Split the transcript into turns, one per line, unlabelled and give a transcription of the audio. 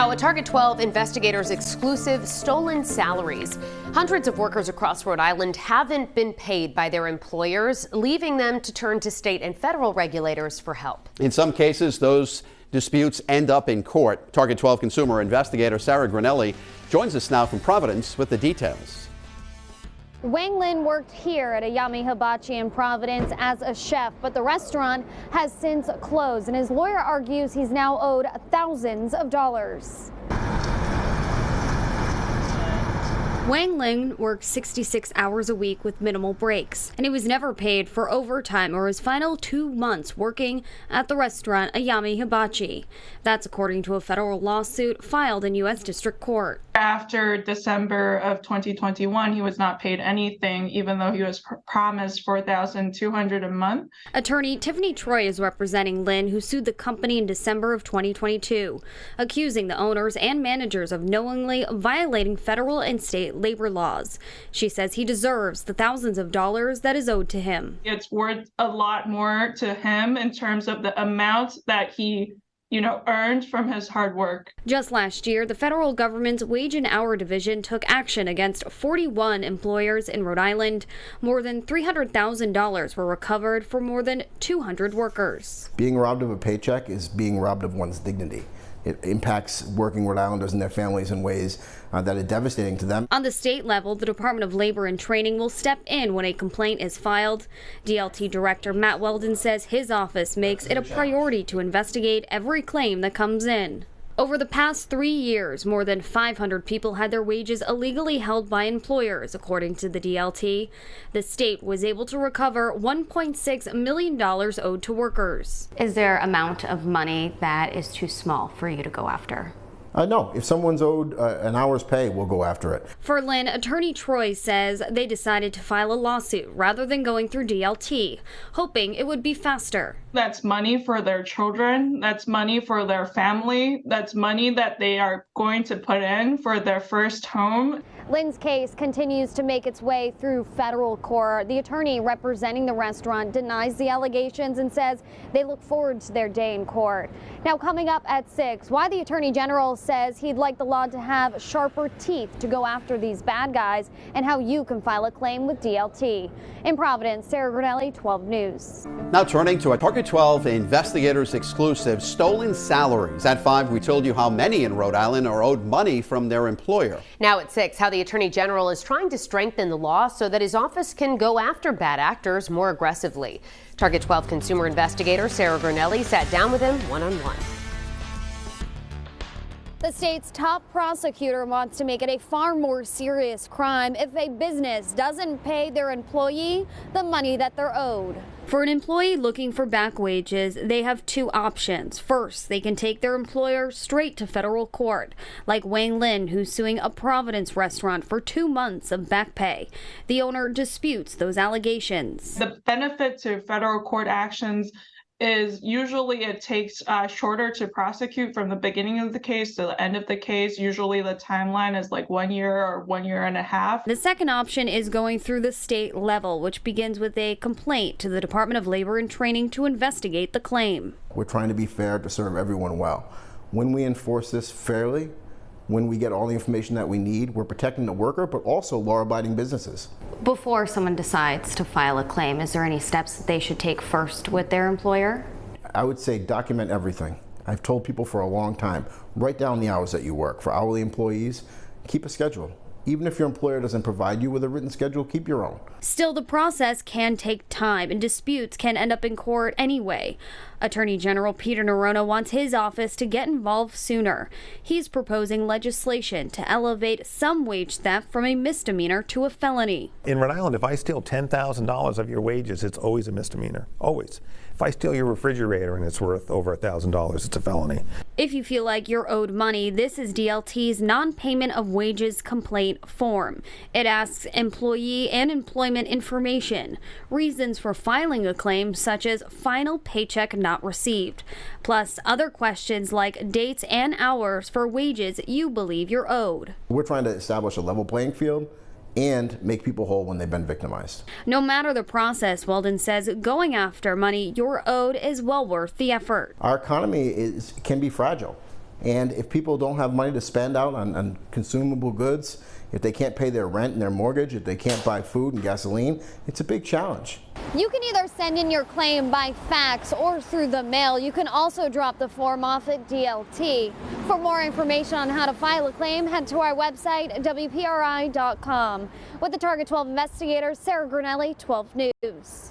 Now, a Target 12 investigators exclusive stolen salaries. Hundreds of workers across Rhode Island haven't been paid by their employers, leaving them to turn to state and federal regulators for help.
In some cases, those disputes end up in court. Target 12 consumer investigator Sarah Granelli joins us now from Providence with the details.
Wang Lin worked here at Ayame Hibachi in Providence as a chef, but the restaurant has since closed, and his lawyer argues he's now owed thousands of dollars.
Wang Lin worked 66 hours a week with minimal breaks, and he was never paid for overtime or his final 2 months working at the restaurant Ayame Hibachi. That's according to a federal lawsuit filed in U.S. District Court.
After December of 2021, he was not paid anything, even though he was promised $4,200 a month.
Attorney Tiffany Troy is representing Lin, who sued the company in December of 2022, accusing the owners and managers of knowingly violating federal and state labor laws. She says he deserves the thousands of dollars that is owed to him.
It's worth a lot more to him in terms of the amount that he earned from his hard work.
Just last year, the federal government's Wage and Hour Division took action against 41 employers in Rhode Island. More than $300,000 were recovered for more than 200 workers.
Being robbed of a paycheck is being robbed of one's dignity. It impacts working Rhode Islanders and their families in ways that are devastating to them.
On the state level, the Department of Labor and Training will step in when a complaint is filed. DLT Director Matt Weldon says his office makes it a priority to investigate every claim that comes in. Over the past 3 years, more than 500 people had their wages illegally held by employers, according to the DLT. The state was able to recover $1.6 million owed to workers.
Is there an amount of money that is too small for you to go after?
No, if someone's owed an hour's pay, we'll go after it.
For Lin, Attorney Troy says they decided to file a lawsuit rather than going through DLT, hoping it would be faster.
That's money for their children. That's money for their family. That's money that they are going to put in for their first home.
Lin's case continues to make its way through federal court. The attorney representing the restaurant denies the allegations and says they look forward to their day in court. Now, coming up at 6, why the Attorney General says he'd like the law to have sharper teeth to go after these bad guys, and how you can file a claim with DLT. In Providence, Sarah Granelli, 12 News.
Now turning to a Target 12 investigators exclusive stolen salaries. At 5, we told you how many in Rhode Island are owed money from their employer.
Now at 6, how the Attorney General is trying to strengthen the law so that his office can go after bad actors more aggressively. Target 12 consumer investigator Sarah Granelli sat down with him one-on-one.
The state's top prosecutor wants to make it a far more serious crime if a business doesn't pay their employee the money that they're owed.
For an employee looking for back wages, they have 2 options. First, they can take their employer straight to federal court, like Wang Lin, who's suing a Providence restaurant for 2 months of back pay. The owner disputes those allegations.
The benefit to federal court actions is usually it takes shorter to prosecute from the beginning of the case to the end of the case. Usually the timeline is like 1 year or 1 year and a half.
The second option is going through the state level, which begins with a complaint to the Department of Labor and Training to investigate the claim.
We're trying to be fair to serve everyone well. When we enforce this fairly, when we get all the information that we need, we're protecting the worker, but also law-abiding businesses.
Before someone decides to file a claim, is there any steps that they should take first with their employer?
I would say document everything. I've told people for a long time, write down the hours that you work. For hourly employees, keep a schedule. Even if your employer doesn't provide you with a written schedule, keep your own.
Still, the process can take time, and disputes can end up in court anyway. Attorney General Peter Nerona wants his office to get involved sooner. He's proposing legislation to elevate some wage theft from a misdemeanor to a felony.
In Rhode Island, if I steal $10,000 of your wages, it's always a misdemeanor. Always. If I steal your refrigerator and it's worth over $1,000, it's a felony.
If you feel like you're owed money, this is DLT's non-payment of wages complaint form. It asks employee and employment information, reasons for filing a claim such as final paycheck not received, plus other questions like dates and hours for wages you believe you're owed.
We're trying to establish a level playing field and make people whole when they've been victimized.
No matter the process, Weldon says going after money you're owed is well worth the effort.
Our economy can be fragile, And if people don't have money to spend out on consumable goods, if they can't pay their rent and their mortgage, if they can't buy food and gasoline, it's a big challenge.
You can either send in your claim by fax or through the mail. You can also drop the form off at DLT. For more information on how to file a claim, head to our website, WPRI.com. With the Target 12 investigators, Sarah Grinelli, 12 News.